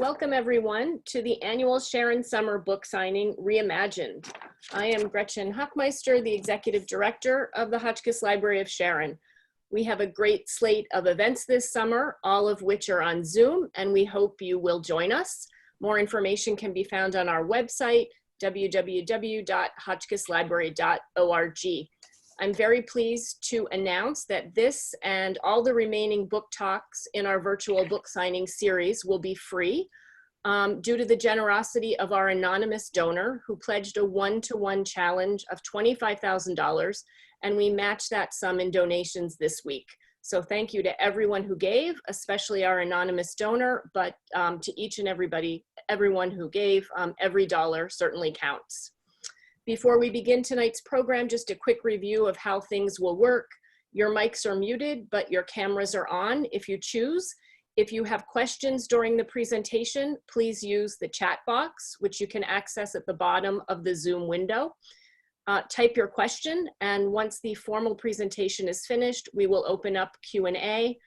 Welcome everyone to the annual Sharon Summer Book Signing Reimagined. I am Gretchen Hockmeister, the Executive Director of the Hotchkiss Library of Sharon. We have a great slate of events this summer, all of which are on Zoom, and we hope you will join us. More information can be found on our website, www.hotchkisslibrary.org. I'm very pleased to announce that this and all the remaining book talks in our virtual book signing series will be free due to the generosity of our anonymous donor who pledged a one-to-one challenge of $25,000, and we match that sum in donations this week. So thank you to everyone who gave, especially our anonymous donor, but to each and everyone who gave, every dollar certainly counts. Before we begin tonight's program, just a quick review of how things will work. Your mics are muted, but your cameras are on if you choose. If you have questions during the presentation, please use the chat box, which you can access at the bottom of the Zoom window. Type your question, and once the formal presentation is finished, we will open up Q&A.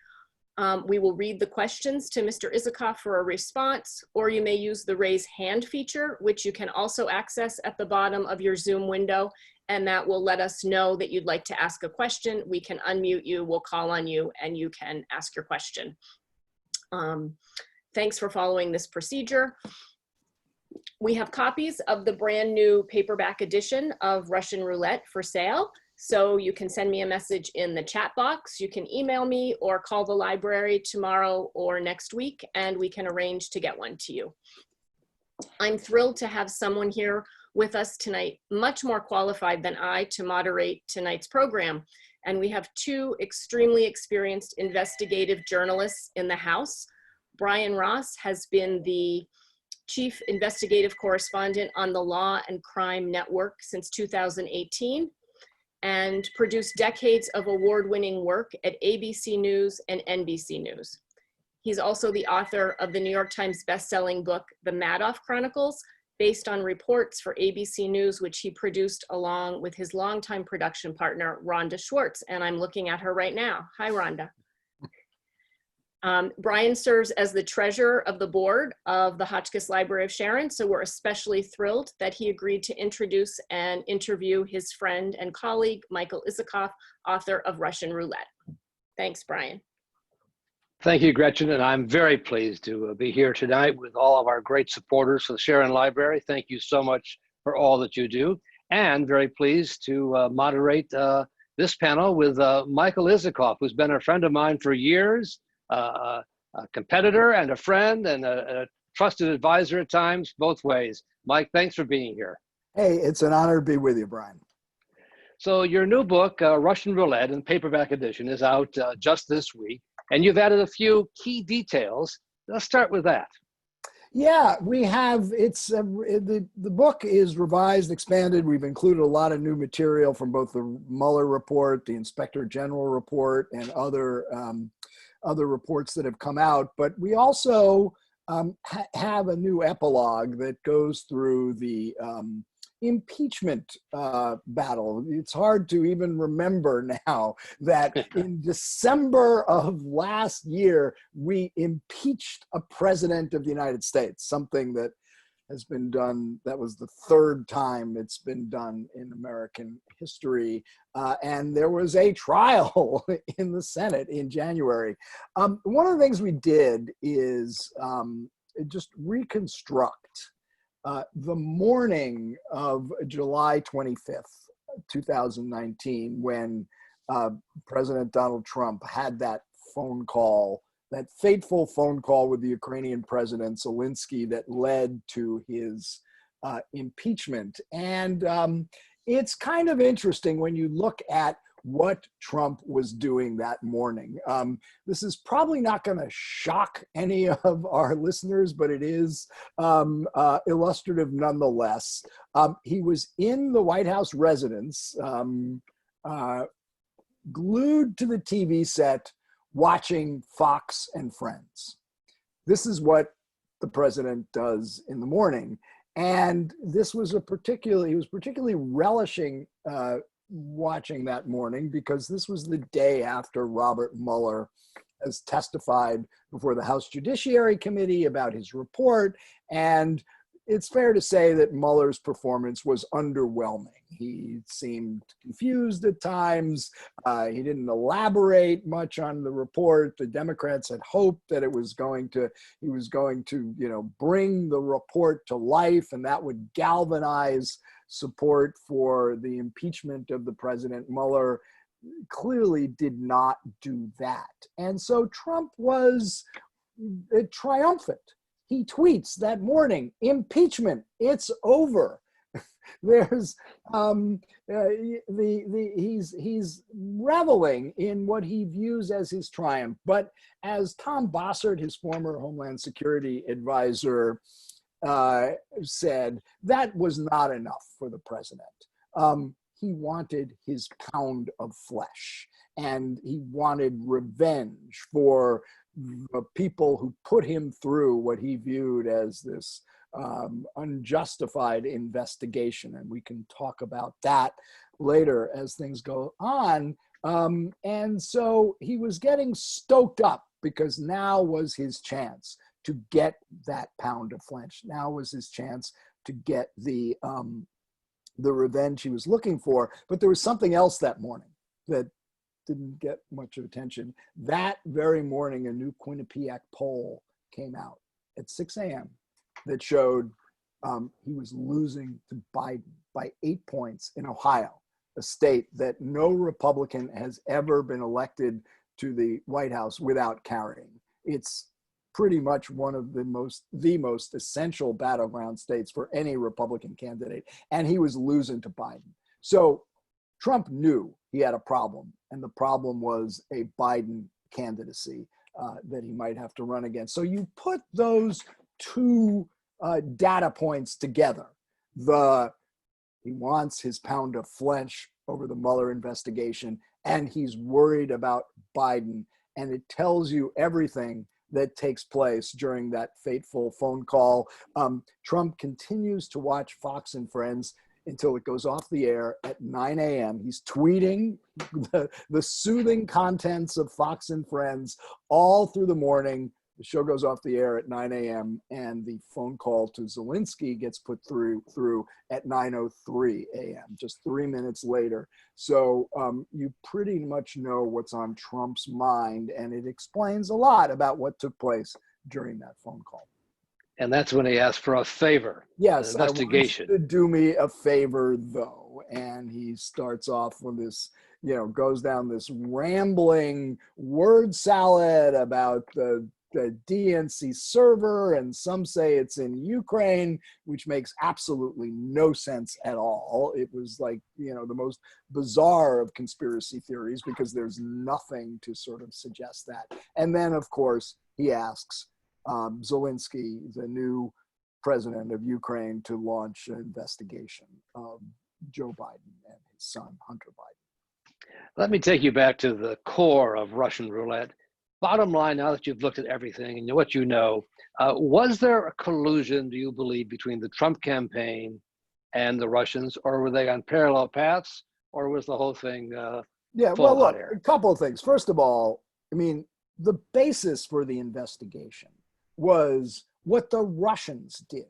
We will read the questions to Mr. Isikoff for a response, or you may use the raise hand feature, which you can also access at the bottom of your Zoom window, and that will let us know that you'd like to ask a question. We can unmute you, we'll call on you, and you can ask your question. Thanks for following this procedure. We have copies of the brand new paperback edition of Russian Roulette for sale. So you can send me a message in the chat box, you can email me or call the library tomorrow or next week, and we can arrange to get one to you. I'm thrilled to have someone here with us tonight, much more qualified than I to moderate tonight's program. And we have two extremely experienced investigative journalists in the house. Brian Ross has been the Chief Investigative Correspondent on the Law and Crime Network since 2018. And produced decades of award-winning work at ABC News and NBC News. He's also the author of the New York Times bestselling book, The Madoff Chronicles, based on reports for ABC News, which he produced along with his longtime production partner, Rhonda Schwartz. And I'm looking at her right now. Hi, Rhonda. Brian serves as the treasurer of the board of the Hotchkiss Library of Sharon, so we're especially thrilled that he agreed to introduce and interview his friend and colleague, Michael Isikoff, author of Russian Roulette. Thanks, Brian. Thank you, Gretchen, and I'm very pleased to be here tonight with all of our great supporters for the Sharon Library. Thank you so much for all that you do, and very pleased to moderate this panel with Michael Isikoff, who's been a friend of mine for years. A competitor and a friend and a trusted advisor at times, both ways. Mike, thanks for being here. Hey, it's an honor to be with you, Brian. So your new book, Russian Roulette in paperback edition, is out just this week, and you've added a few key details. Let's start with that. Yeah, we have, the book is revised, expanded. We've included a lot of new material from both the Mueller report, the Inspector General report, and other reports that have come out, but we also have a new epilogue that goes through the impeachment battle. It's hard to even remember now that in December of last year, we impeached a president of the United States, something that has been done, that was the third time it's been done in American history. And there was a trial in the Senate in January. One of the things we did is just reconstruct the morning of July 25th, 2019, when President Donald Trump had that phone call, that fateful phone call with the Ukrainian president, Zelensky, that led to his impeachment. And it's kind of interesting when you look at what Trump was doing that morning. This is probably not going to shock any of our listeners, but it is illustrative nonetheless. He was in the White House residence, glued to the TV set, watching Fox and Friends. This is what the president does in the morning. And this was he was particularly relishing watching that morning because this was the day after Robert Mueller has testified before the House Judiciary Committee about his report. And it's fair to say that Mueller's performance was underwhelming. He seemed confused at times. He didn't elaborate much on the report. The Democrats had hoped that he was going to, bring the report to life, and that would galvanize support for the impeachment of the president. Mueller clearly did not do that. And so Trump was triumphant. He tweets that morning, "Impeachment, it's over." There's he's reveling in what he views as his triumph. But as Tom Bossert, his former Homeland Security advisor, said, that was not enough for the president. He wanted his pound of flesh, and he wanted revenge for the people who put him through what he viewed as this unjustified investigation. And we can talk about that later as things go on. And so he was getting stoked up because now was his chance to get that pound of flesh. Now was his chance to get the revenge he was looking for. But there was something else that morning that didn't get much of attention. That very morning, a new Quinnipiac poll came out at 6 a.m. that showed he was losing to Biden by 8 points in Ohio, a state that no Republican has ever been elected to the White House without carrying. It's pretty much one of the most essential battleground states for any Republican candidate, and he was losing to Biden. So Trump knew he had a problem, and the problem was a Biden candidacy that he might have to run against. So you put those two data points together. He wants his pound of flesh over the Mueller investigation, and he's worried about Biden, and it tells you everything that takes place during that fateful phone call. Trump continues to watch Fox and Friends until it goes off the air at 9 a.m. He's tweeting the soothing contents of Fox and Friends all through the morning. The show goes off the air at 9 a.m. and the phone call to Zelensky gets put through at 9:03 a.m., just 3 minutes later. So you pretty much know what's on Trump's mind, and it explains a lot about what took place during that phone call. And that's when he asked for a favor. Yes, an investigation. I want you to do me a favor, though. And he starts off with this, goes down this rambling word salad about the DNC server, and some say it's in Ukraine, which makes absolutely no sense at all. It was like, the most bizarre of conspiracy theories, because there's nothing to sort of suggest that. And then, of course, he asks Zelensky, the new president of Ukraine, to launch an investigation of Joe Biden and his son, Hunter Biden. Let me take you back to the core of Russian roulette. Bottom line, now that you've looked at everything and what you know, was there a collusion, do you believe, between the Trump campaign and the Russians, or were they on parallel paths, or was the whole thing full hot air? A couple of things. First of all, the basis for the investigation was what the Russians did.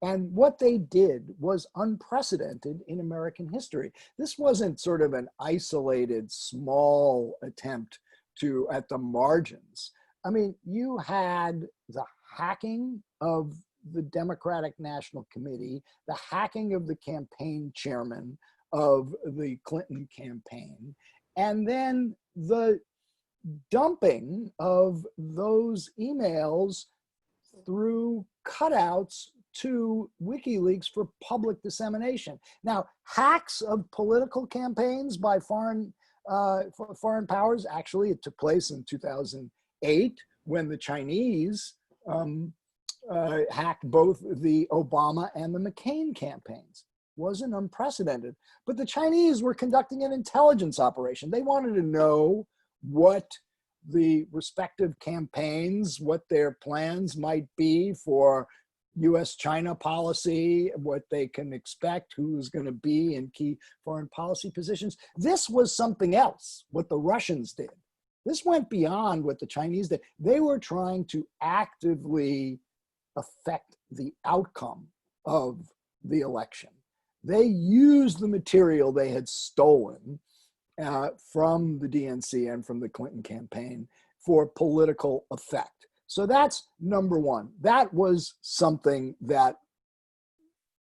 And what they did was unprecedented in American history. This wasn't sort of an isolated, small attempt at the margins. You had the hacking of the Democratic National Committee, the hacking of the campaign chairman of the Clinton campaign, and then the dumping of those emails through cutouts to WikiLeaks for public dissemination. Now, hacks of political campaigns by foreign powers, actually, it took place in 2008 when the Chinese hacked both the Obama and the McCain campaigns. Wasn't unprecedented, but the Chinese were conducting an intelligence operation. They wanted to know what the respective campaigns, what their plans might be for U.S.-China policy, what they can expect, who's going to be in key foreign policy positions. This was something else, what the Russians did. This went beyond what the Chinese did. They were trying to actively affect the outcome of the election. They used the material they had stolen from the DNC and from the Clinton campaign for political effect. So that's number one. That was something that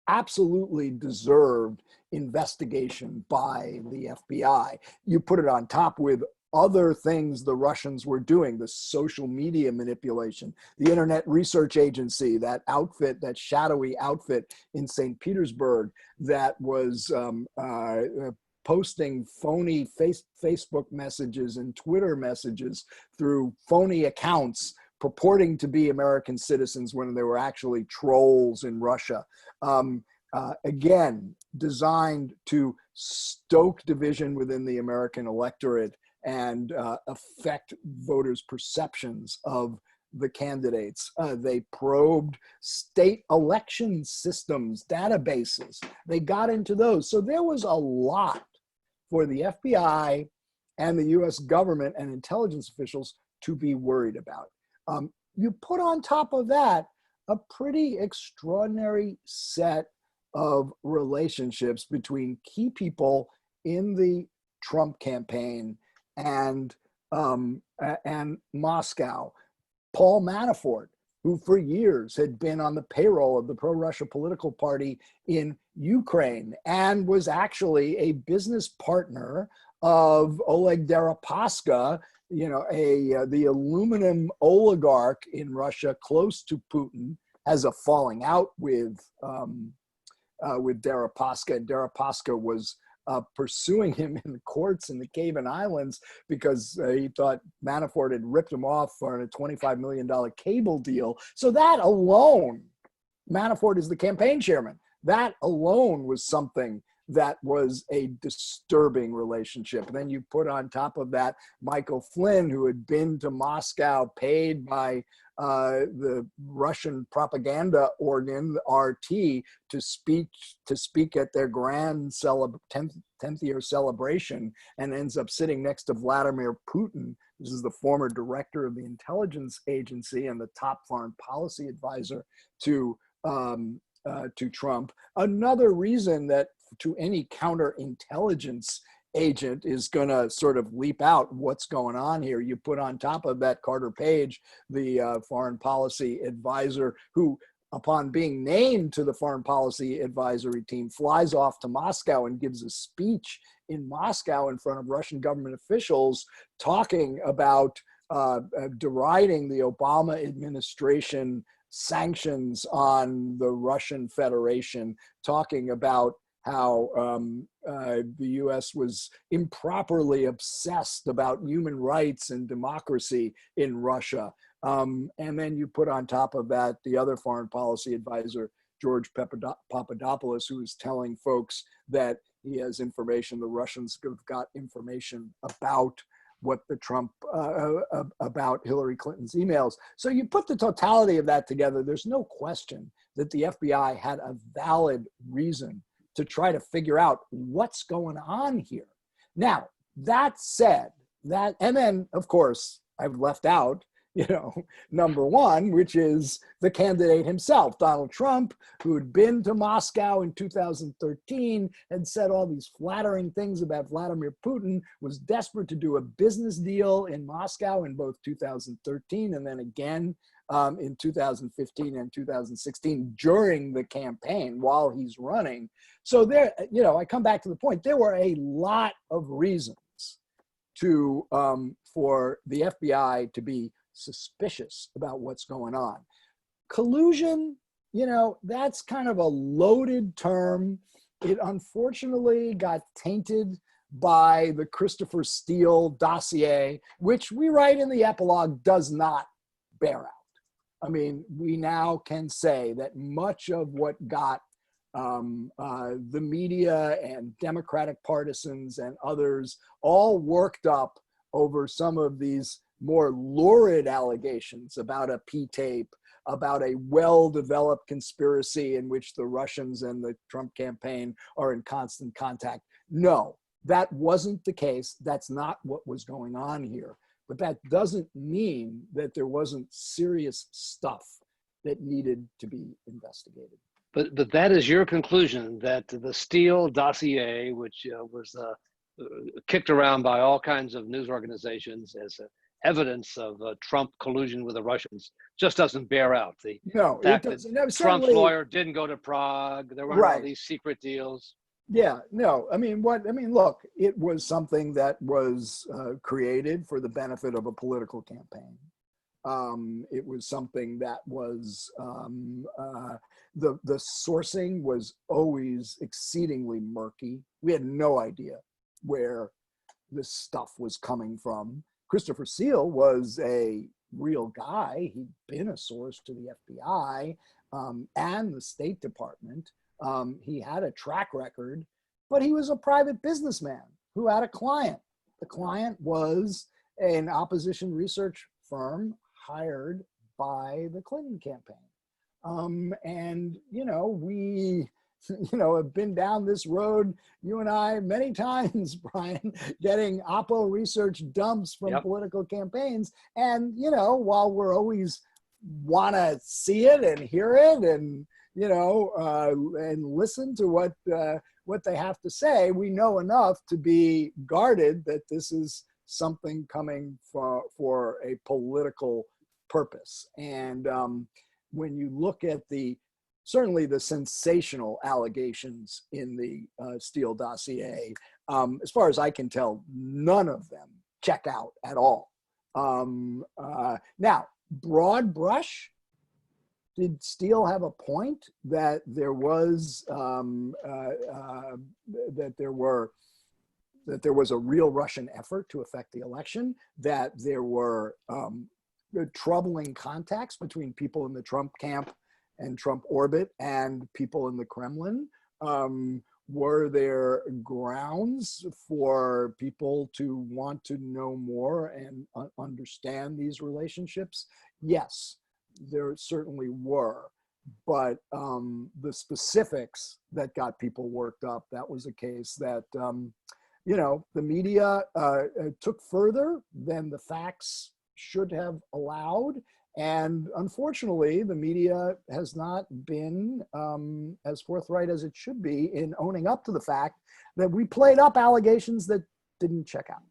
absolutely deserved investigation by the FBI. You put it on top with other things the Russians were doing, the social media manipulation, the Internet Research Agency, that outfit, that shadowy outfit in St. Petersburg that was posting phony Facebook messages and Twitter messages through phony accounts purporting to be American citizens when they were actually trolls in Russia. Again, designed to stoke division within the American electorate and affect voters' perceptions of the candidates. They probed state election systems, databases. They got into those. So there was a lot for the FBI and the US government and intelligence officials to be worried about. You put on top of that a pretty extraordinary set of relationships between key people in the Trump campaign and Moscow. Paul Manafort, who for years had been on the payroll of the pro-Russia political party in Ukraine and was actually a business partner of Oleg Deripaska, the aluminum oligarch in Russia close to Putin, has a falling out with Deripaska. And Deripaska was pursuing him in the courts in the Cayman Islands because he thought Manafort had ripped him off for a $25 million cable deal. So that alone, Manafort is the campaign chairman. That alone was something that was a disturbing relationship. And then you put on top of that Michael Flynn, who had been to Moscow, paid by the Russian propaganda organ, RT, to speak at their grand 10th year celebration, and ends up sitting next to Vladimir Putin. This is the former director of the intelligence agency and the top foreign policy advisor to Trump. Another reason that to any counterintelligence agent is going to sort of leap out what's going on here. You put on top of that Carter Page, the foreign policy advisor, who upon being named to the foreign policy advisory team flies off to Moscow and gives a speech in Moscow in front of Russian government officials talking about deriding the Obama administration sanctions on the Russian Federation, talking about how the US was improperly obsessed about human rights and democracy in Russia. And then you put on top of that the other foreign policy advisor, George Papadopoulos, who is telling folks that he has information, the Russians have got information about what the Trump, about Hillary Clinton's emails. So you put the totality of that together, there's no question that the FBI had a valid reason to try to figure out what's going on here. Now, that said, and then of course, I've left out, number one, which is the candidate himself, Donald Trump, who had been to Moscow in 2013 and said all these flattering things about Vladimir Putin, was desperate to do a business deal in Moscow in both 2013 and then again in 2015 and 2016 during the campaign while he's running. So there, I come back to the point, there were a lot of reasons to for the FBI to be suspicious about what's going on. Collusion, that's kind of a loaded term. It unfortunately got tainted by the Christopher Steele dossier, which we write in the epilogue does not bear out. I mean, we now can say that much of what got the media and Democratic partisans and others all worked up over some of these more lurid allegations about a P-tape, about a well-developed conspiracy in which the Russians and the Trump campaign are in constant contact. No, that wasn't the case. That's not what was going on here. But that doesn't mean that there wasn't serious stuff that needed to be investigated. But that is your conclusion, that the Steele dossier, which was kicked around by all kinds of news organizations as evidence of Trump collusion with the Russians, just doesn't bear out the No, fact it doesn't. that No, Trump's certainly, lawyer didn't go to Prague. There weren't all right. these secret deals. Yeah, no, look, it was something that was created for the benefit of a political campaign. It was something that was, the sourcing was always exceedingly murky. We had no idea where this stuff was coming from. Christopher Steele was a real guy. He'd been a source to the FBI and the State Department. He had a track record, but he was a private businessman who had a client. The client was an opposition research firm hired by the Clinton campaign. And, we, have been down this road, you and I, many times, Brian, getting Oppo research dumps from political campaigns. And, while we're always want to see it and hear it and, and listen to what they have to say, we know enough to be guarded that this is something coming for a political purpose. And when you look at certainly the sensational allegations in the Steele dossier, as far as I can tell, none of them check out at all. Now, broad brush, did Steele have a point that there was that there was a real Russian effort to affect the election, that there were troubling contacts between people in the Trump camp and Trump orbit and people in the Kremlin? Were there grounds for people to want to know more and understand these relationships? Yes, there certainly were. But the specifics that got people worked up, that was a case that, the media took further than the facts should have allowed. And unfortunately, the media has not been as forthright as it should be in owning up to the fact that we played up allegations that didn't check out.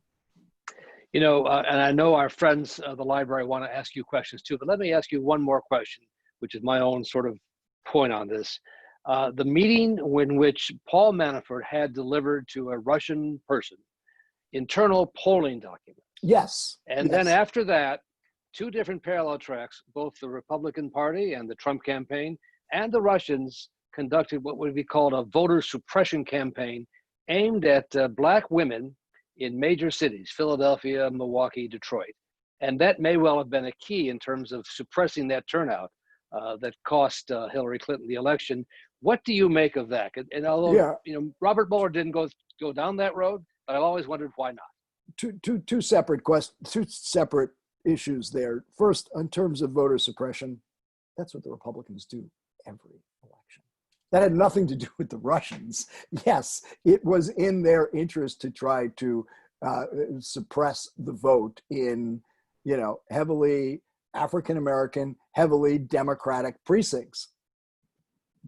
And I know our friends of the library want to ask you questions too, but let me ask you one more question, which is my own sort of point on this. The meeting in which Paul Manafort had delivered to a Russian person internal polling documents. Yes. And then after that, two different parallel tracks, both the Republican Party and the Trump campaign and the Russians conducted what would be called a voter suppression campaign aimed at Black women in major cities, Philadelphia, Milwaukee, Detroit. And that may well have been a key in terms of suppressing that turnout that cost Hillary Clinton the election. What do you make of that? And although Robert Mueller didn't go down that road, but I've always wondered why not. Two separate issues there. First, in terms of voter suppression, that's what the Republicans do every election. That had nothing to do with the Russians. Yes, it was in their interest to try to suppress the vote in, heavily African-American, heavily Democratic precincts.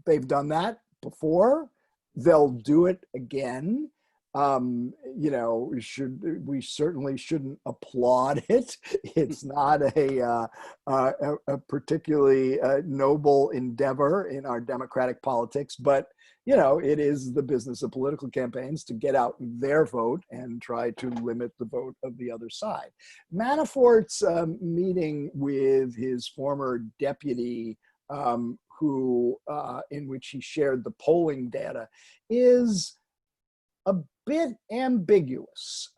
They've done that before. They'll do it again. We certainly shouldn't applaud it. It's not a particularly noble endeavor in our democratic politics, but it is the business of political campaigns to get out their vote and try to limit the vote of the other side. Manafort's meeting with his former deputy, in which he shared the polling data, is a bit ambiguous.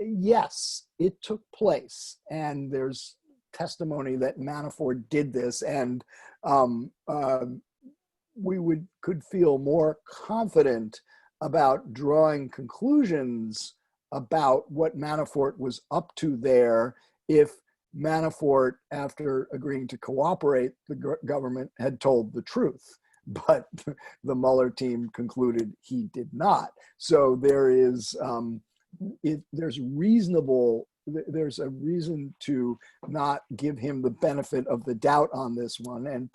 Yes, it took place, and there's testimony that Manafort did this, and we could feel more confident about drawing conclusions about what Manafort was up to there if Manafort, after agreeing to cooperate, the government had told the truth. But the Mueller team concluded he did not. So there's reasonable there's a reason to not give him the benefit of the doubt on this one and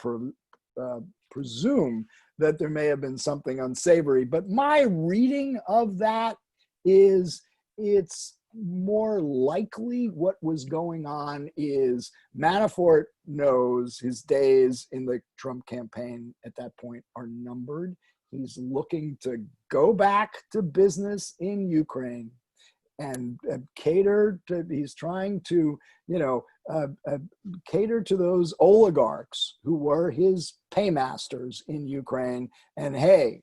presume that there may have been something unsavory. But my reading of that is it's more likely what was going on is Manafort knows his days in the Trump campaign at that point are numbered. He's looking to go back to business in Ukraine and cater to, he's trying to, cater to those oligarchs who were his paymasters in Ukraine. And hey,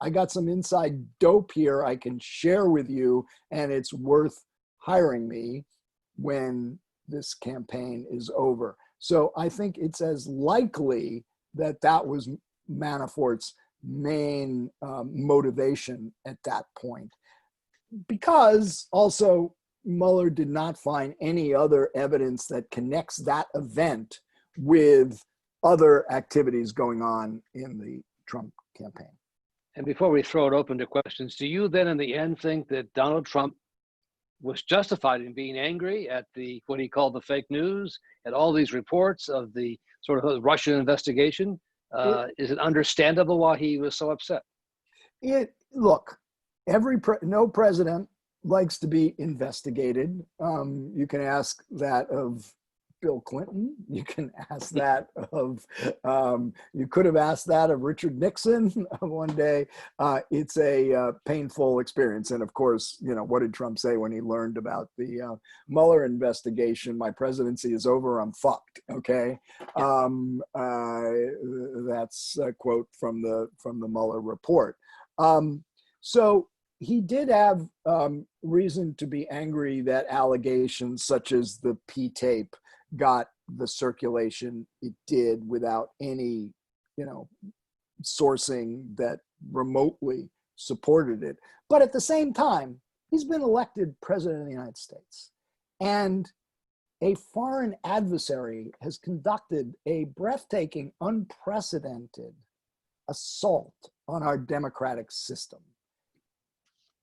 I got some inside dope here I can share with you, and it's worth hiring me when this campaign is over. So I think it's as likely that that was Manafort's main motivation at that point, because also Mueller did not find any other evidence that connects that event with other activities going on in the Trump campaign. And before we throw it open to questions, do you then in the end think that Donald Trump was justified in being angry at what he called the fake news, at all these reports of the sort of Russian investigation? Is it understandable why he was so upset? Look, no president likes to be investigated. You can ask that of Bill Clinton. You can ask that of, you could have asked that of Richard Nixon one day. It's a painful experience. And of course, what did Trump say when he learned about the Mueller investigation? My presidency is over, I'm fucked, okay? That's a quote from the Mueller report. So he did have reason to be angry that allegations such as the P-tape got the circulation it did without any, sourcing that remotely supported it. But at the same time, he's been elected president of the United States. And a foreign adversary has conducted a breathtaking, unprecedented assault on our democratic system.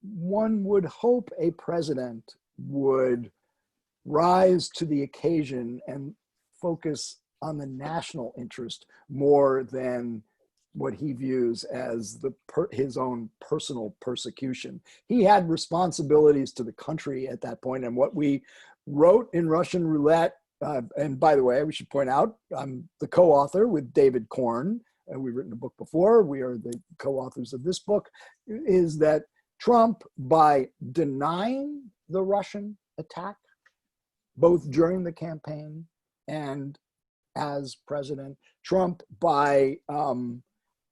One would hope a president would rise to the occasion and focus on the national interest more than what he views as his own personal persecution. He had responsibilities to the country at that point, and what we wrote in Russian Roulette, and by the way, we should point out, I'm the co-author with David Korn, and we've written a book before, we are the co-authors of this book, is that Trump, by denying the Russian attack, both during the campaign and as president, Trump, by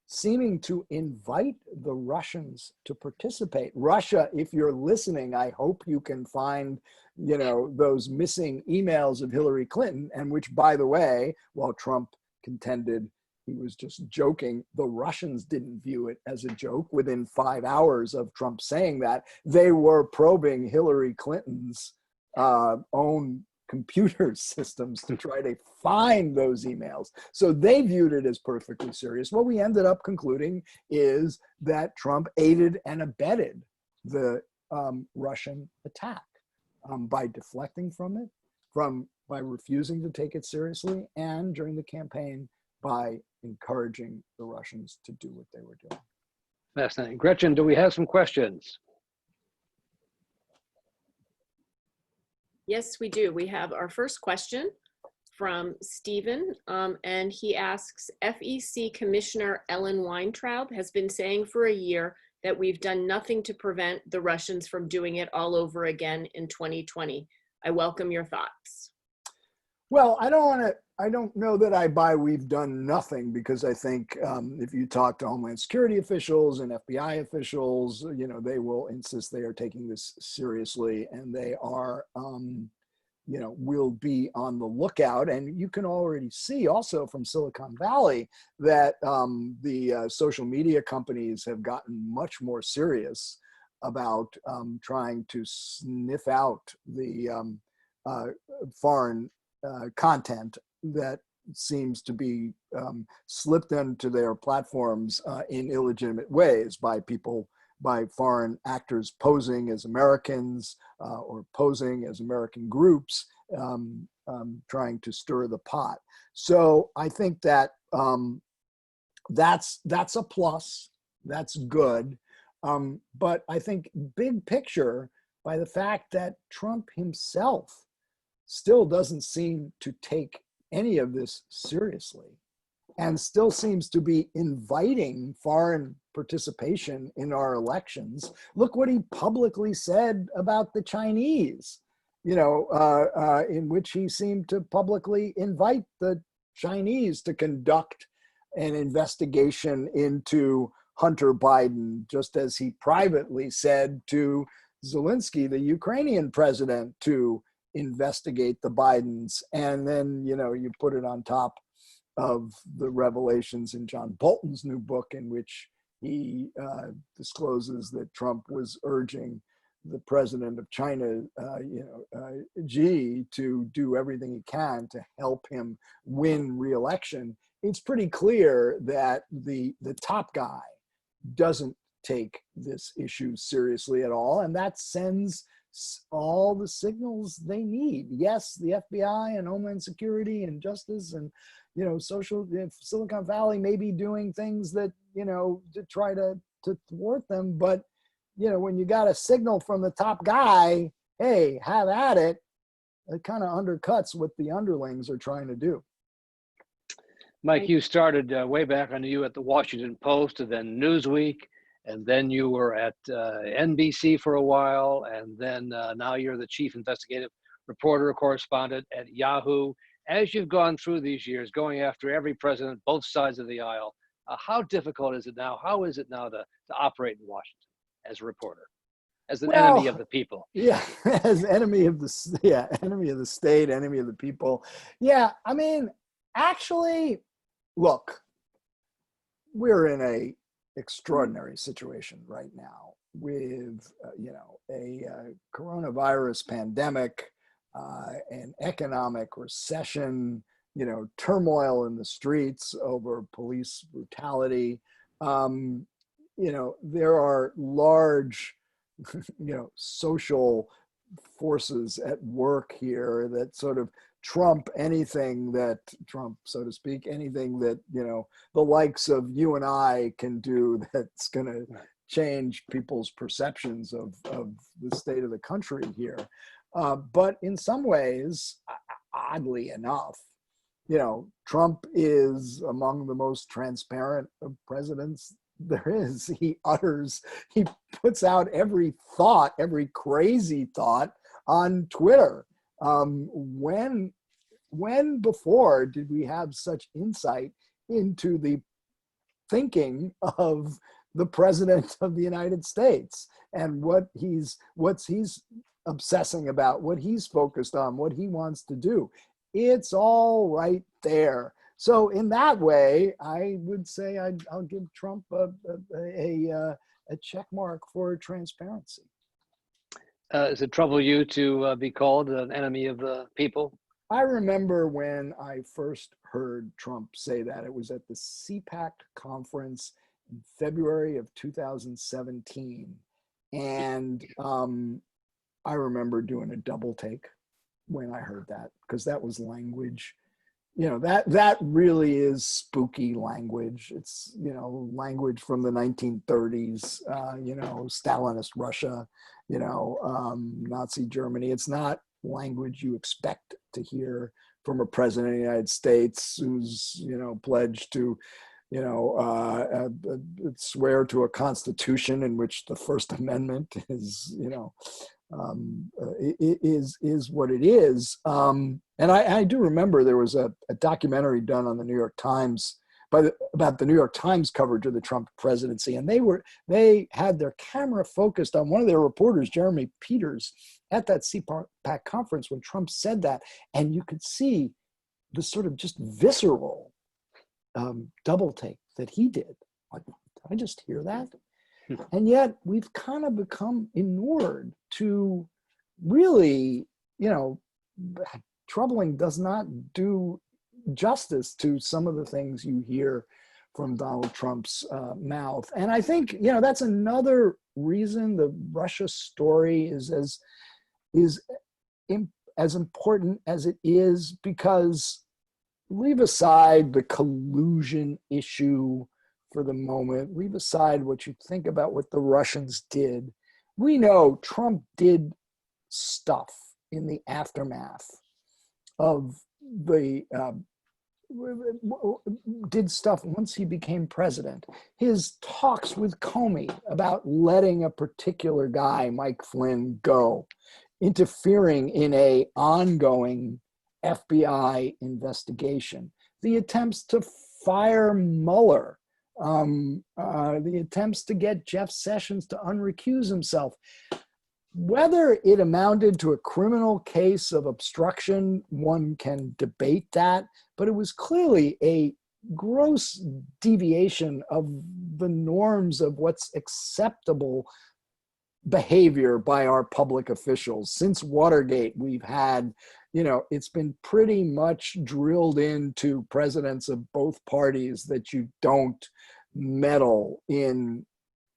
seeming to invite the Russians to participate. Russia, if you're listening, I hope you can find, those missing emails of Hillary Clinton, and which, by the way, while Trump contended he was just joking, the Russians didn't view it as a joke. Within 5 hours of Trump saying that, they were probing Hillary Clinton's own computer systems to try to find those emails. So they viewed it as perfectly serious. What we ended up concluding is that Trump aided and abetted the Russian attack by deflecting from it, by refusing to take it seriously, and during the campaign by encouraging the Russians to do what they were doing. Fascinating. Gretchen, do we have some questions? Yes, we do. We have our first question from Stephen, and he asks, FEC Commissioner Ellen Weintraub has been saying for a year that we've done nothing to prevent the Russians from doing it all over again in 2020. I welcome your thoughts. Well, I don't know that I buy we've done nothing, because I think if you talk to Homeland Security officials and FBI officials, they will insist they are taking this seriously, and they are, will be on the lookout. And you can already see also from Silicon Valley that the social media companies have gotten much more serious about trying to sniff out the foreign content that seems to be slipped into their platforms in illegitimate ways by people by foreign actors posing as Americans or posing as American groups, trying to stir the pot. So I think that that's a plus. That's good. But I think big picture, by the fact that Trump himself still doesn't seem to take any of this seriously and still seems to be inviting foreign participation in our elections. Look what he publicly said about the Chinese, in which he seemed to publicly invite the Chinese to conduct an investigation into Hunter Biden, just as he privately said to Zelensky, the Ukrainian president, to investigate the Bidens. And then, you put it on top of the revelations in John Bolton's new book, in which he discloses that Trump was urging the president of China, Xi, to do everything he can to help him win re-election. It's pretty clear that the top guy doesn't take this issue seriously at all, and that sends all the signals they need. Yes, the FBI and Homeland Security and Justice and Silicon Valley may be doing things that to try to thwart them, but when you got a signal from the top guy, hey, have at it, it kind of undercuts what the underlings are trying to do. Mike, you started way back. I knew you at the Washington Post and then Newsweek, and then you were at NBC for a while, and then now you're the chief investigative reporter, correspondent at Yahoo. As you've gone through these years, going after every president, both sides of the aisle, how difficult is it now? How is it now to operate in Washington as a reporter, as an enemy of the people? Yeah, as enemy of the state, enemy of the people. Yeah, I mean, actually, look, we're in a extraordinary situation right now with a coronavirus pandemic, an economic recession, turmoil in the streets over police brutality. There are large social forces at work here that sort of trump anything that so to speak, anything that the likes of you and I can do that's going to change people's perceptions of the state of the country here. But in some ways, oddly enough, Trump is among the most transparent of presidents there is. He puts out every thought, every crazy thought on Twitter. When before did we have such insight into the thinking of the president of the United States and what he's obsessing about, what he's focused on, what he wants to do? It's all right there. So in that way, I would say I'll give Trump a check mark for transparency. Does it trouble you to be called an enemy of the people? I remember when I first heard Trump say that. It was at the CPAC conference in February of 2017. And I remember doing a double take when I heard that, because that was language. That really is spooky language. It's, language from the 1930s, Stalinist Russia, Nazi Germany. It's not language you expect to hear from a president of the United States who's, pledged to, swear to a constitution in which the First Amendment is, is what it is. And I do remember there was a documentary done on the New York Times about the New York Times coverage of the Trump presidency. And they had their camera focused on one of their reporters, Jeremy Peters, at that CPAC conference when Trump said that. And you could see the sort of just visceral double take that he did. Like, did I just hear that? And yet we've kind of become inured to really, troubling does not do justice to some of the things you hear from Donald Trump's mouth. And I think, you know, that's another reason the Russia story is as important as it is, because leave aside the collusion issue for the moment, leave aside what you think about what the Russians did. We know Trump did stuff in the aftermath of the did stuff once he became president. His talks with Comey about letting a particular guy, Mike Flynn, go, interfering in a ongoing FBI investigation, the attempts to fire Mueller, the attempts to get Jeff Sessions to unrecuse himself. Whether it amounted to a criminal case of obstruction, one can debate that, but it was clearly a gross deviation of the norms of what's acceptable behavior by our public officials. Since Watergate, we've had, you know, it's been pretty much drilled into presidents of both parties that you don't meddle in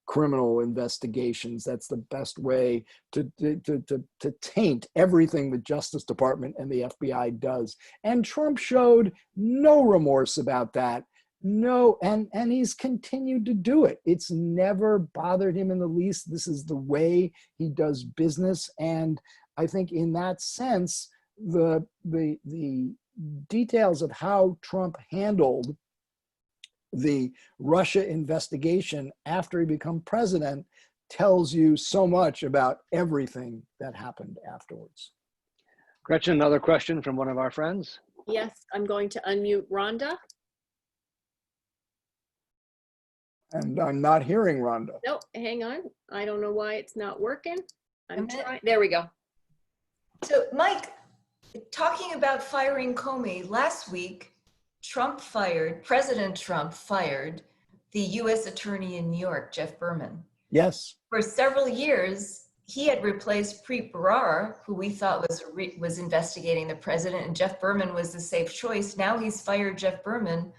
criminal investigations. That's the best way to taint everything the Justice Department and the FBI does. And Trump showed no remorse about that. No, and he's continued to do it. It's never bothered him in the least. This is the way he does business. And I think in that sense, the details of how Trump handled the Russia investigation after he became president tells you so much about everything that happened afterwards. Gretchen, another question from one of our friends. Yes, I'm going to unmute Rhonda. And I'm not hearing Rhonda. No, hang on. I don't know why it's not working. I'm trying. There we go. So, Mike, talking about firing Comey, last week, President Trump fired the U.S. Attorney in New York, Jeff Berman. Yes. For several years, he had replaced Preet Bharara, who we thought was investigating the president, and Jeff Berman was the safe choice. Now he's fired Jeff Berman.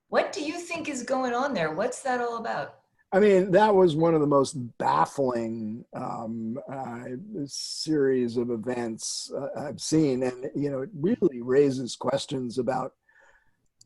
What do you think is going on there? What's that all about? I mean, that was one of the most baffling series of events I've seen. And, you know, it really raises questions about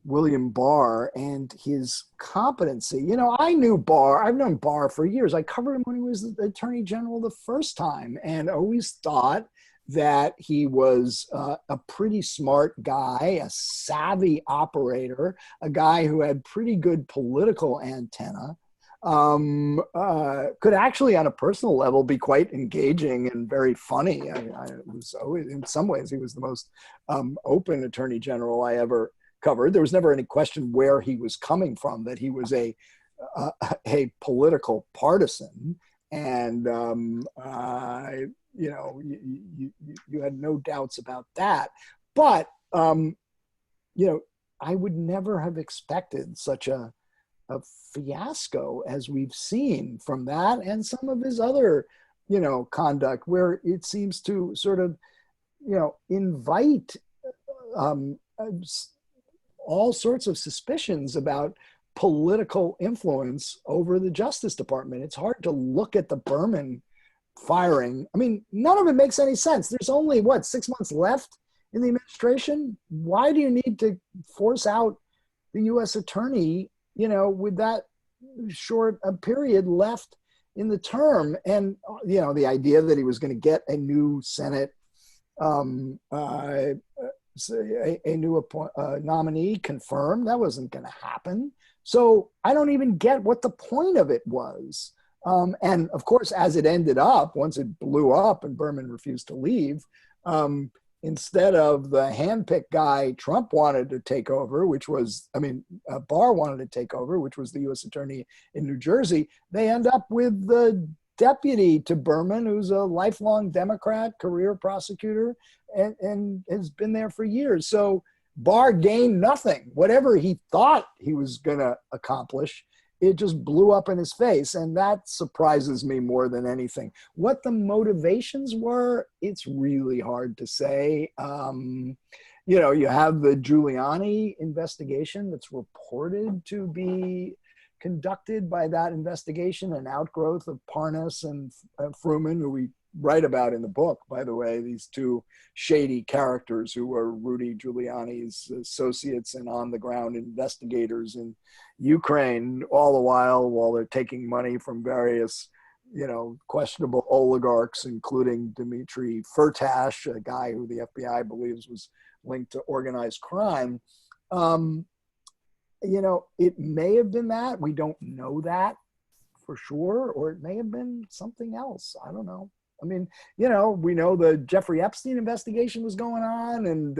William Barr and his competency. You know, I knew Barr. I've known Barr for years. I covered him when he was the Attorney General the first time and always thought that he was a pretty smart guy, a savvy operator, a guy who had pretty good political antenna, could actually on a personal level be quite engaging and very funny. I was always, in some ways, he was the most open Attorney General I ever covered. There was never any question where he was coming from, that he was a political partisan. And you know, you had no doubts about that. But, you know, I would never have expected such a fiasco as we've seen from that and some of his other, you know, conduct, where it seems to sort of, you know, invite all sorts of suspicions about political influence over the Justice Department. It's hard to look at the Berman firing. I mean, none of it makes any sense. There's only, what, 6 months left in the administration? Why do you need to force out the U.S. attorney, you know, with that short a period left in the term? And, you know, the idea that he was going to get a new Senate, a new nominee confirmed, that wasn't going to happen. So I don't even get what the point of it was. And of course, as it ended up, once it blew up and Berman refused to leave, instead of the handpicked guy Trump wanted to take over, which was, Barr wanted to take over, which was the U.S. attorney in New Jersey, they end up with the deputy to Berman, who's a lifelong Democrat, career prosecutor, and has been there for years. So Barr gained nothing. Whatever he thought he was going to accomplish, it just blew up in his face. And that surprises me more than anything. What the motivations were, it's really hard to say. you know, you have the Giuliani investigation that's reported to be conducted by that investigation, an outgrowth of Parnas and Fruman, who we write about in the book, by the way, these two shady characters who were Rudy Giuliani's associates and on-the-ground investigators in Ukraine, all the while they're taking money from various, you know, questionable oligarchs, including Dmitry Firtash, a guy who the FBI believes was linked to organized crime. You know, it may have been that. We don't know that for sure, or it may have been something else. I don't know. I mean, you know, we know the Jeffrey Epstein investigation was going on, and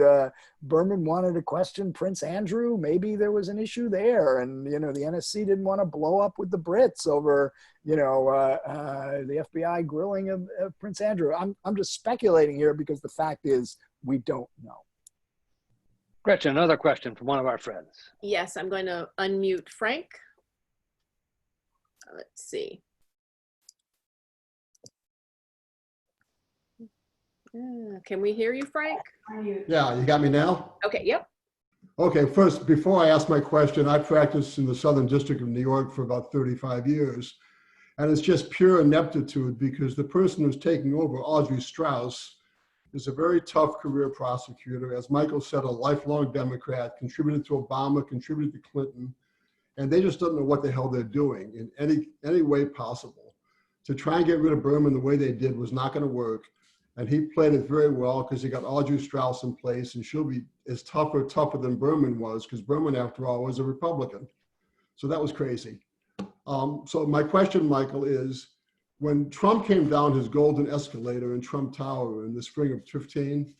Berman wanted to question Prince Andrew. Maybe there was an issue there, and, you know, the NSC didn't want to blow up with the Brits over, you know, the FBI grilling of Prince Andrew. I'm just speculating here because the fact is we don't know. Gretchen, another question from one of our friends. Yes, I'm going to unmute Frank. Let's see. Can we hear you, Frank? Yeah, you got me now? Okay, yep. Okay, first, before I ask my question, I practiced in the Southern District of New York for about 35 years. And it's just pure ineptitude because the person who's taking over, Audrey Strauss, is a very tough career prosecutor. As Michael said, a lifelong Democrat, contributed to Obama, contributed to Clinton, and they just don't know what the hell they're doing in any way possible. To try and get rid of Berman the way they did was not going to work. And he played it very well because he got Audrey Strauss in place, and she'll be as tougher than Berman was, because Berman, after all, was a Republican. So that was crazy. So my question, Michael, is when Trump came down his golden escalator in Trump Tower in the spring of 15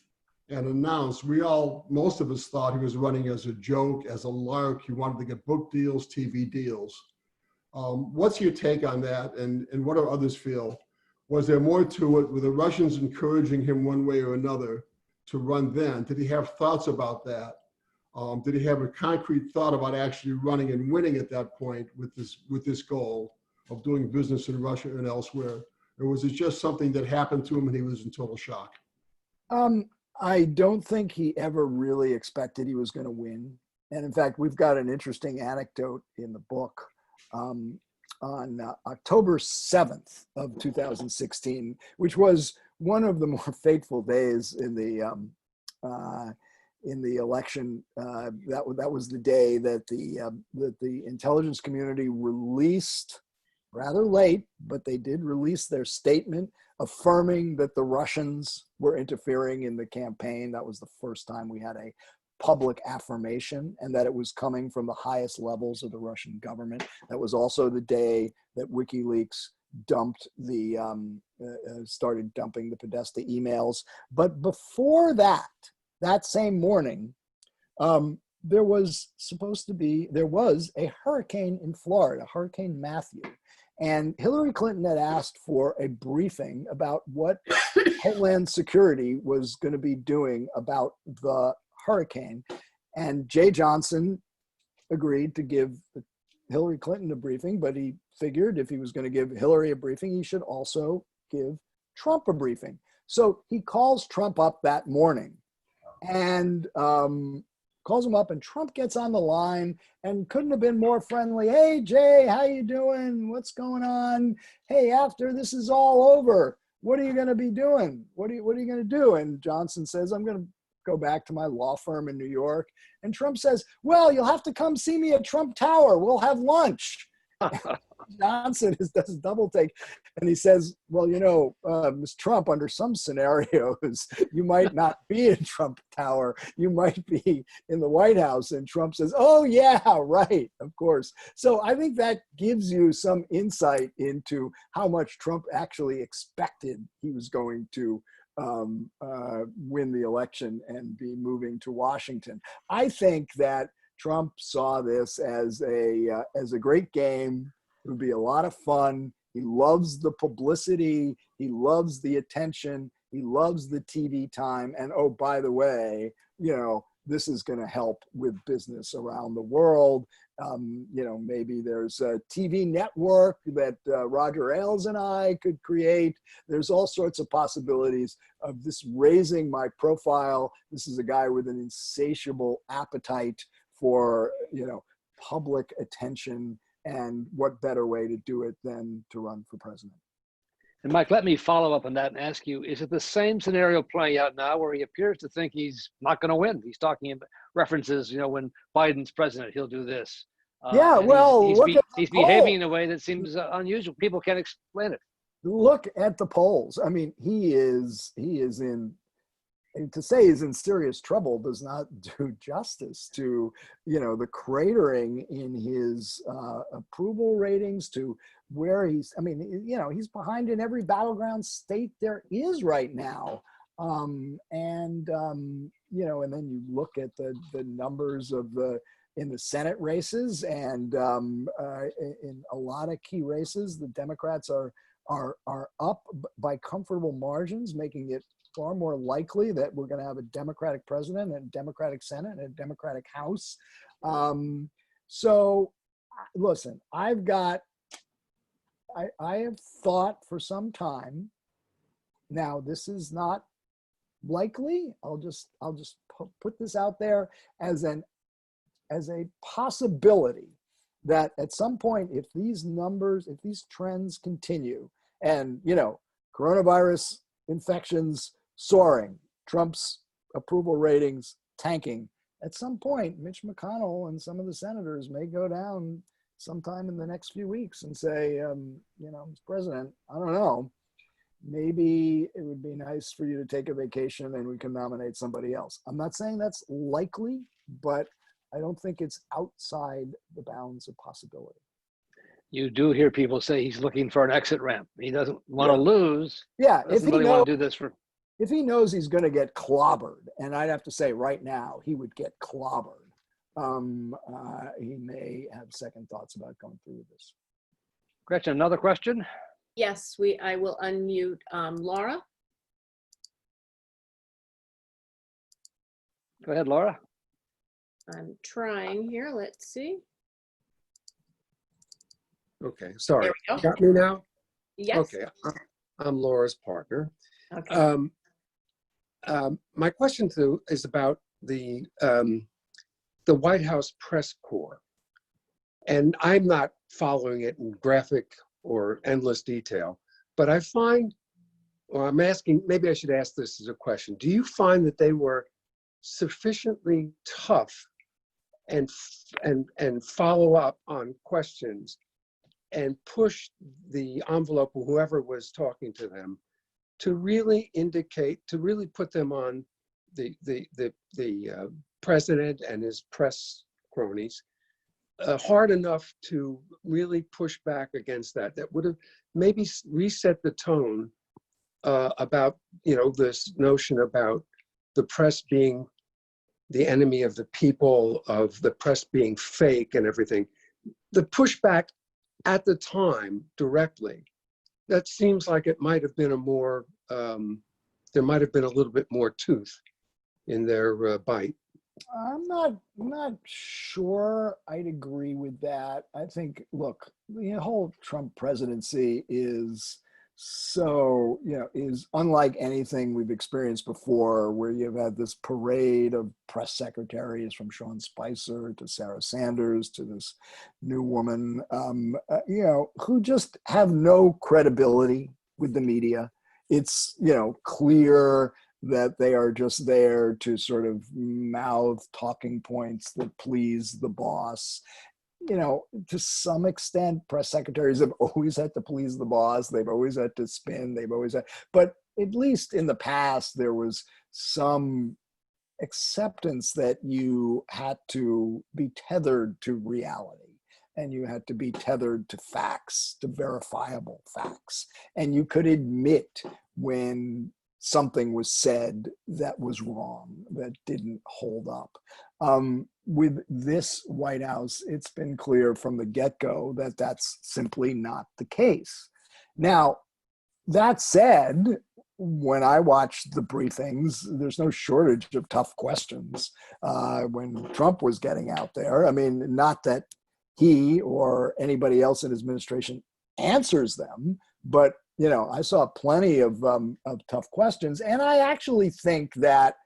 and announced, most of us thought he was running as a joke, as a lark. He wanted to get book deals, TV deals. What's your take on that, and what do others feel? Was there more to it? Were the Russians encouraging him one way or another to run then? Did he have thoughts about that? Did he have a concrete thought about actually running and winning at that point with this goal of doing business in Russia and elsewhere? Or was it just something that happened to him and he was in total shock? I don't think he ever really expected he was going to win. And in fact, we've got an interesting anecdote in the book. On October 7th of 2016, which was one of the more fateful days in the election. That was the day that the intelligence community released, rather late, but they did release their statement affirming that the Russians were interfering in the campaign. That was the first time we had a public affirmation, and that it was coming from the highest levels of the Russian government. That was also the day that WikiLeaks started dumping the Podesta emails. But before that same morning, there was a hurricane in Florida, Hurricane Matthew. And Hillary Clinton had asked for a briefing about what Homeland Security was going to be doing about the hurricane. And Jay Johnson agreed to give Hillary Clinton a briefing, but he figured if he was going to give Hillary a briefing, he should also give Trump a briefing. So he calls Trump up that morning and calls him up, and Trump gets on the line and couldn't have been more friendly. Hey, Jay, how you doing? What's going on? Hey, after this is all over, what are you going to be doing? What are you going to do? And Johnson says, I'm going to go back to my law firm in New York. And Trump says, well, you'll have to come see me at Trump Tower. We'll have lunch. Johnson does a double take. And he says, well, you know, Ms. Trump, under some scenarios, you might not be in Trump Tower. You might be in the White House. And Trump says, oh, yeah, right, of course. So I think that gives you some insight into how much Trump actually expected he was going to win the election and be moving to Washington. I think that Trump saw this as a great game. It would be a lot of fun. He loves the publicity. He loves the attention. He loves the TV time. And oh, by the way, you know, this is going to help with business around the world. Maybe there's a TV network that Roger Ailes and I could create. There's all sorts of possibilities of this raising my profile. This is a guy with an insatiable appetite for, public attention, and what better way to do it than to run for president? And Mike, let me follow up on that and ask you, is it the same scenario playing out now where he appears to think he's not going to win? He's talking about references, when Biden's president, he'll do this. Yeah, well, he's behaving in a way that seems unusual. People can't explain it. Look at the polls. I mean, he is in, to say he's in serious trouble does not do justice to, the cratering in his approval ratings, to where he's behind in every battleground state there is right now. And then you look at the numbers in the Senate races, and in a lot of key races, the Democrats are up by comfortable margins, making it far more likely that we're going to have a Democratic president and a Democratic Senate and a Democratic House. So listen, I have thought for some time, now this is not likely, I'll just put this out there as a possibility that at some point, if these trends continue, and coronavirus infections soaring, Trump's approval ratings tanking, at some point, Mitch McConnell and some of the senators may go down sometime in the next few weeks and say, Mr. President, I don't know, maybe it would be nice for you to take a vacation and we can nominate somebody else. I'm not saying that's likely, but I don't think it's outside the bounds of possibility. You do hear people say he's looking for an exit ramp. He doesn't want to lose. Yeah, doesn't really want to do this for. If he knows he's going to get clobbered, and I'd have to say right now he would get clobbered, he may have second thoughts about going through with this. Gretchen, another question? Yes, I will unmute Laura. Go ahead, Laura. I'm trying here. Let's see. Okay, sorry. There we go. Got me now? Yes. Okay, I'm Laura's partner. Okay. My question is about the White House press corps, and I'm not following it in graphic or endless detail, but I find, or I'm asking, maybe I should ask this as a question. Do you find that they were sufficiently tough and follow up on questions and push the envelope of whoever was talking to them to really indicate, to really put them on the president and his press cronies hard enough to really push back against that would have maybe reset the tone about, this notion about the press being the enemy of the people, of the press being fake and everything. The pushback at the time directly, that seems like it might have been a more, there might have been a little bit more tooth in their bite. I'm not sure I'd agree with that. I think, look, the whole Trump presidency is is unlike anything we've experienced before, where you've had this parade of press secretaries, from Sean Spicer to Sarah Sanders to this new woman, who just have no credibility with the media. It's, clear that they are just there to sort of mouth talking points that please the boss. To some extent, press secretaries have always had to please the boss. They've always had to spin. But at least in the past, there was some acceptance that you had to be tethered to reality, and you had to be tethered to facts, to verifiable facts. And you could admit when something was said that was wrong, that didn't hold up. With this White House, it's been clear from the get-go that that's simply not the case. Now, that said, when I watched the briefings, there's no shortage of tough questions when Trump was getting out there. I mean, not that he or anybody else in his administration answers them. But, you know, I saw plenty of tough questions. And I actually think that,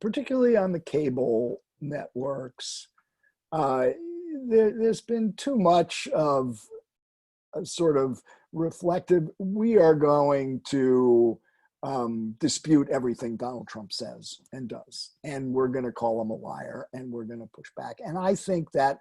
particularly on the cable networks, there's been too much of a sort of reflective, we are going to dispute everything Donald Trump says and does, and we're going to call him a liar, and we're going to push back. And I think that,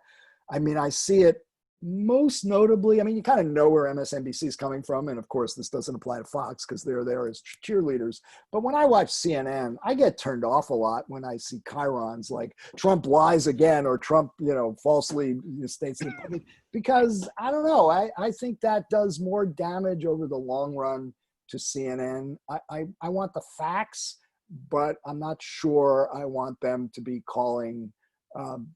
I mean, I see it most notably, I mean, you kind of know where MSNBC is coming from. And of course, this doesn't apply to Fox because they're there as cheerleaders. But when I watch CNN, I get turned off a lot when I see chyrons like Trump lies again, or Trump, you know, falsely states the public, because I don't know, I think that does more damage over the long run to CNN. I want the facts, but I'm not sure I want them to be calling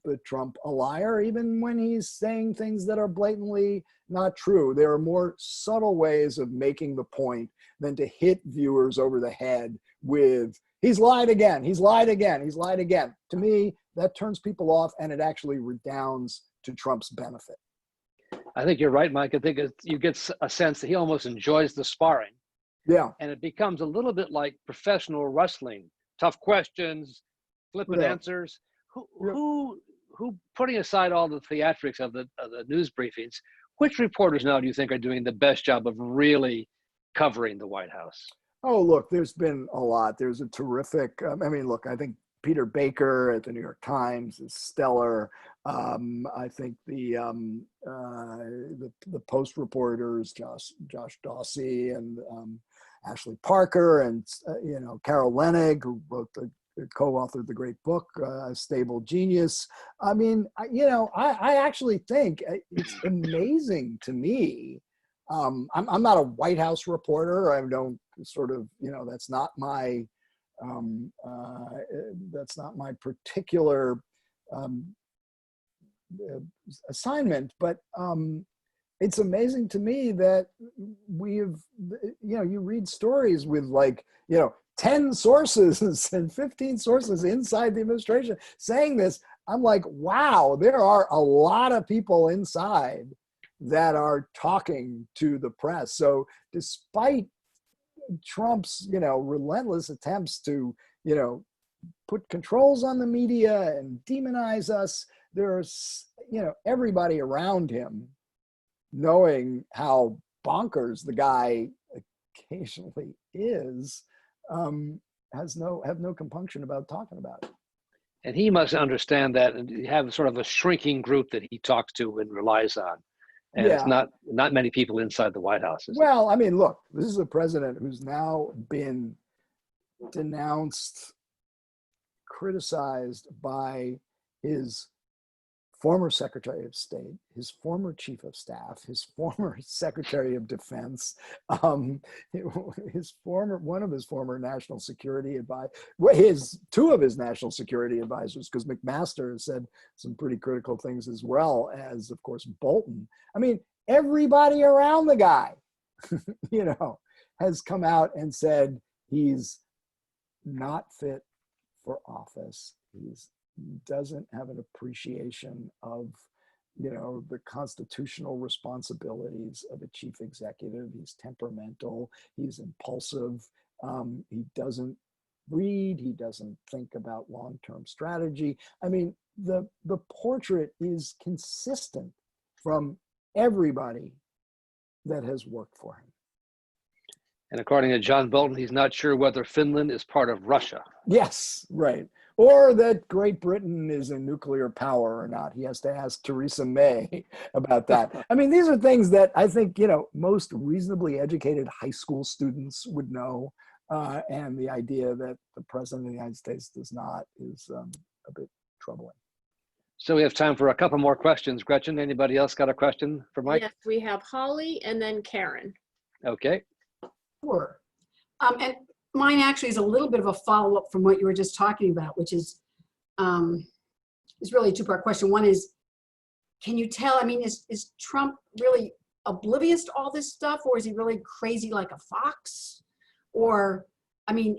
the Trump a liar, even when he's saying things that are blatantly not true. There are more subtle ways of making the point than to hit viewers over the head with, he's lied again, he's lied again, he's lied again. To me, that turns people off, and it actually redounds to Trump's benefit. I think you're right, Mike. I think you get a sense that he almost enjoys the sparring. Yeah. And it becomes a little bit like professional wrestling. Tough questions, flippant answers. Who, putting aside all the theatrics of the news briefings, which reporters now do you think are doing the best job of really covering the White House? Oh, look, there's been a lot. There's a terrific, I mean, look, I think Peter Baker at the New York Times is stellar. I think the Post reporters, Josh Dossier and Ashley Parker and, you know, Carol Leonnig, who wrote co-authored the great book, Stable Genius. I mean, you know, I actually think it's amazing to me. I'm not a White House reporter. I don't sort of, you know, that's not my particular assignment, but it's amazing to me that we've, you know, you read stories with, like, you know, 10 sources and 15 sources inside the administration saying this. I'm like, wow, there are a lot of people inside that are talking to the press. So despite Trump's, you know, relentless attempts to, you know, put controls on the media and demonize us, there's, you know, everybody around him knowing how bonkers the guy occasionally is, have no compunction about talking about it. And he must understand that, and have sort of a shrinking group that he talks to and relies on. And it's not many people inside the White House. Well, I mean, look, this is a president who's now been denounced, criticized by his former Secretary of State, his former Chief of Staff, his former Secretary of Defense, one of his former National Security advisors, two of his National Security advisors, because McMaster has said some pretty critical things, as well as, of course, Bolton. I mean, everybody around the guy, you know, has come out and said he's not fit for office. He doesn't have an appreciation of, you know, the constitutional responsibilities of a chief executive. He's temperamental. He's impulsive. He doesn't read. He doesn't think about long-term strategy. I mean, the portrait is consistent from everybody that has worked for him. And according to John Bolton, he's not sure whether Finland is part of Russia. Yes, right. Or that Great Britain is a nuclear power or not. He has to ask Theresa May about that. I mean, these are things that I think, you know, most reasonably educated high school students would know. And the idea that the president of the United States does not is a bit troubling. So we have time for a couple more questions. Gretchen, anybody else got a question for Mike? Yes, we have Holly and then Karen. Okay. Sure. And mine actually is a little bit of a follow-up from what you were just talking about, which is really a two-part question. One is, can you tell, I mean, is Trump really oblivious to all this stuff, or is he really crazy like a fox? Or, I mean,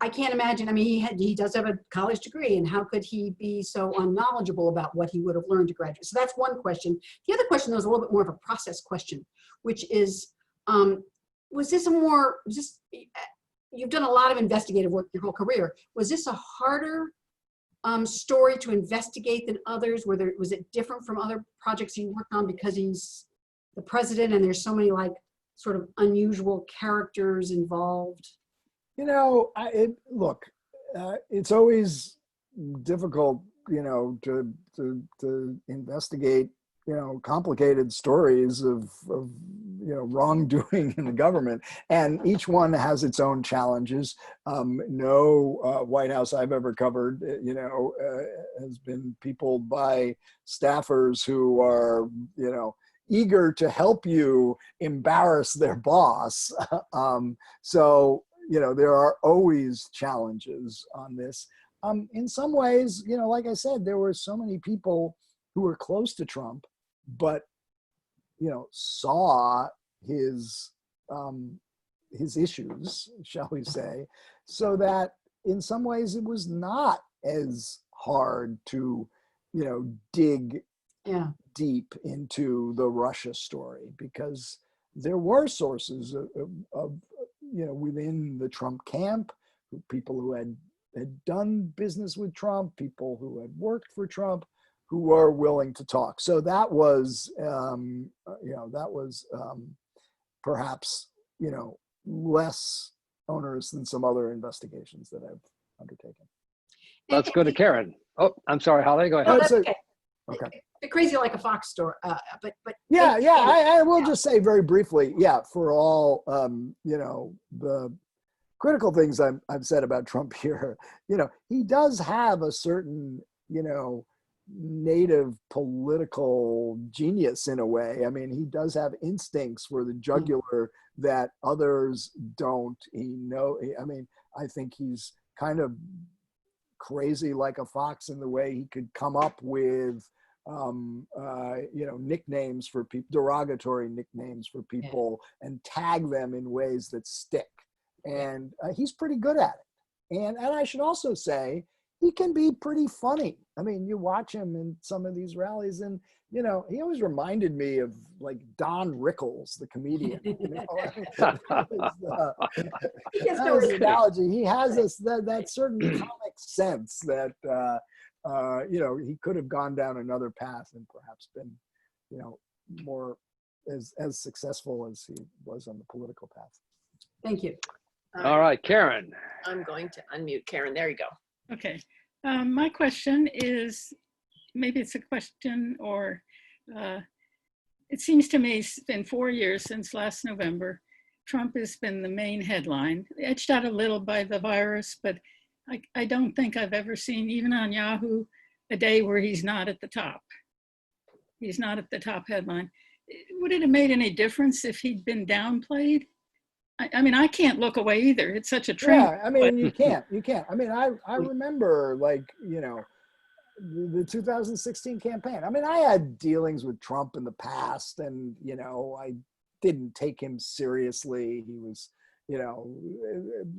I can't imagine. I mean, he does have a college degree, and how could he be so unknowledgeable about what he would have learned to graduate? So that's one question. The other question, though, is a little bit more of a process question, which is, was this a more, just, you've done a lot of investigative work your whole career. Was this a harder story to investigate than others? Was it different from other projects you worked on because he's the president and there's so many like sort of unusual characters involved? You know, look, it's always difficult, you know, to investigate, you know, complicated stories of you know, wrongdoing in the government, and each one has its own challenges. No White House I've ever covered, you know, has been peopled by staffers who are, you know, eager to help you embarrass their boss. So, you know, there are always challenges on this. In some ways, you know, like I said, there were so many people who were close to Trump, but, you know, saw his issues, shall we say, so that in some ways it was not as hard to, you know, dig deep into the Russia story, because there were sources of you know, within the Trump camp, people who had done business with Trump, people who had worked for Trump, who were willing to talk. So that was, you know, that was perhaps, you know, less onerous than some other investigations that I've undertaken. Let's go to Karen. Oh, I'm sorry, Holly, go ahead. No, that's okay. Okay. Crazy like a fox story, but yeah, I will just say very briefly, yeah, for all you know, the critical things I've said about Trump here, you know, he does have a certain, you know, native political genius in a way. I mean, he does have instincts for the jugular that others don't. I mean, I think he's kind of crazy like a fox in the way he could come up with you know, nicknames for people, derogatory nicknames for people, and tag them in ways that stick. And he's pretty good at it. And I should also say, he can be pretty funny. I mean, you watch him in some of these rallies, and you know, he always reminded me of like Don Rickles, the comedian. You know, his analogy. He has this that certain comic sense that you know, he could have gone down another path and perhaps been, you know, more as successful as he was on the political path. Thank you. All right, Karen. I'm going to unmute Karen. There you go. Okay. My question is, maybe it's a question, or it seems to me it's been 4 years since last November. Trump has been the main headline, edged out a little by the virus, but I don't think I've ever seen, even on Yahoo, a day where he's not at the top. He's not at the top headline. Would it have made any difference if he'd been downplayed? I mean, I can't look away either. It's such a trend. Yeah, I mean, you can't. I mean, I remember, like, you know, the 2016 campaign. I mean, I had dealings with Trump in the past, and, you know, I didn't take him seriously. He was, you know,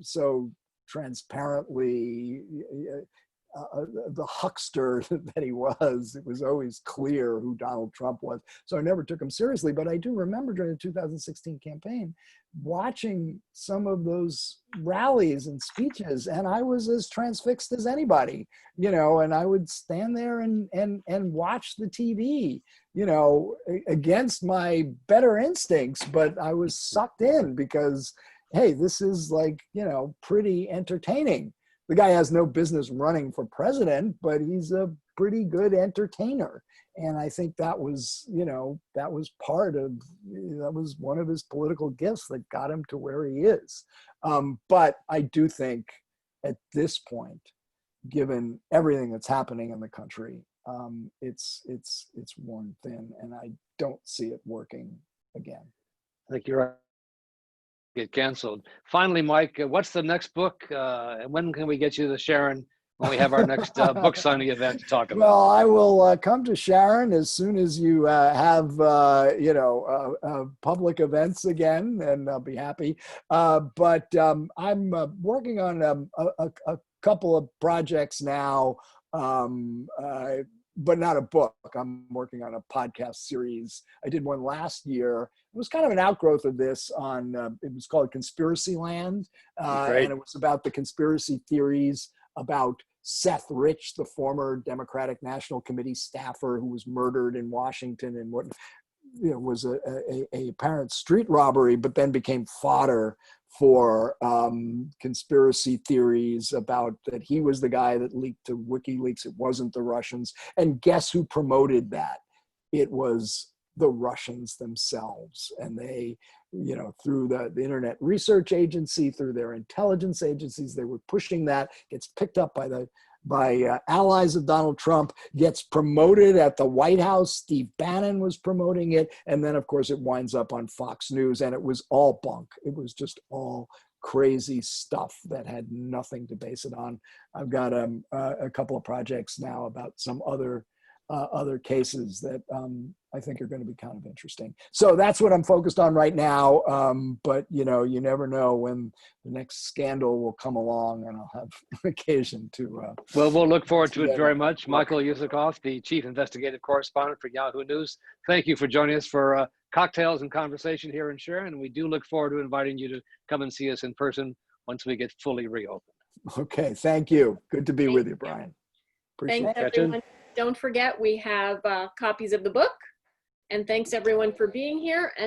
so transparently the huckster that he was. It was always clear who Donald Trump was. So I never took him seriously. But I do remember during the 2016 campaign watching some of those rallies and speeches, and I was as transfixed as anybody, you know, and I would stand there and watch the TV, you know, against my better instincts, but I was sucked in because, hey, this is, like, you know, pretty entertaining. The guy has no business running for president, but he's a pretty good entertainer. And I think that was, you know, that was one of his political gifts that got him to where he is. But I do think at this point, given everything that's happening in the country, it's worn thin, and I don't see it working again. I think you're right. Get canceled. Finally, Mike, what's the next book? And when can we get you the Sharon when we have our next book signing event to talk about. Well, I will come to Sharon as soon as you have, public events again, and I'll be happy. But I'm working on a couple of projects now, but not a book. I'm working on a podcast series. I did one last year. It was kind of an outgrowth of this it was called Conspiracy Land. And it was about the conspiracy theories about Seth Rich, the former Democratic National Committee staffer who was murdered in Washington and what was a apparent street robbery, but then became fodder for conspiracy theories about that he was the guy that leaked to WikiLeaks. It wasn't the Russians. And guess who promoted that? It was the Russians themselves. And they, through the Internet Research Agency, through their intelligence agencies, they were pushing that, gets picked up by allies of Donald Trump, gets promoted at the White House. Steve Bannon was promoting it. And then, of course, it winds up on Fox News, and it was all bunk. It was just all crazy stuff that had nothing to base it on. I've got a couple of projects now about some other cases that I think are going to be kind of interesting. So that's what I'm focused on right now. But you never know when the next scandal will come along, and I'll have occasion to. Well, we'll look forward to it very much. Michael Isikoff, the chief investigative correspondent for Yahoo News. Thank you for joining us for cocktails and conversation here in Sharon. And we do look forward to inviting you to come and see us in person once we get fully reopened. Okay, thank you. Good to be with you, Brian. Appreciate Thanks, it. everyone. Don't forget, we have copies of the book. And thanks, everyone, for being here.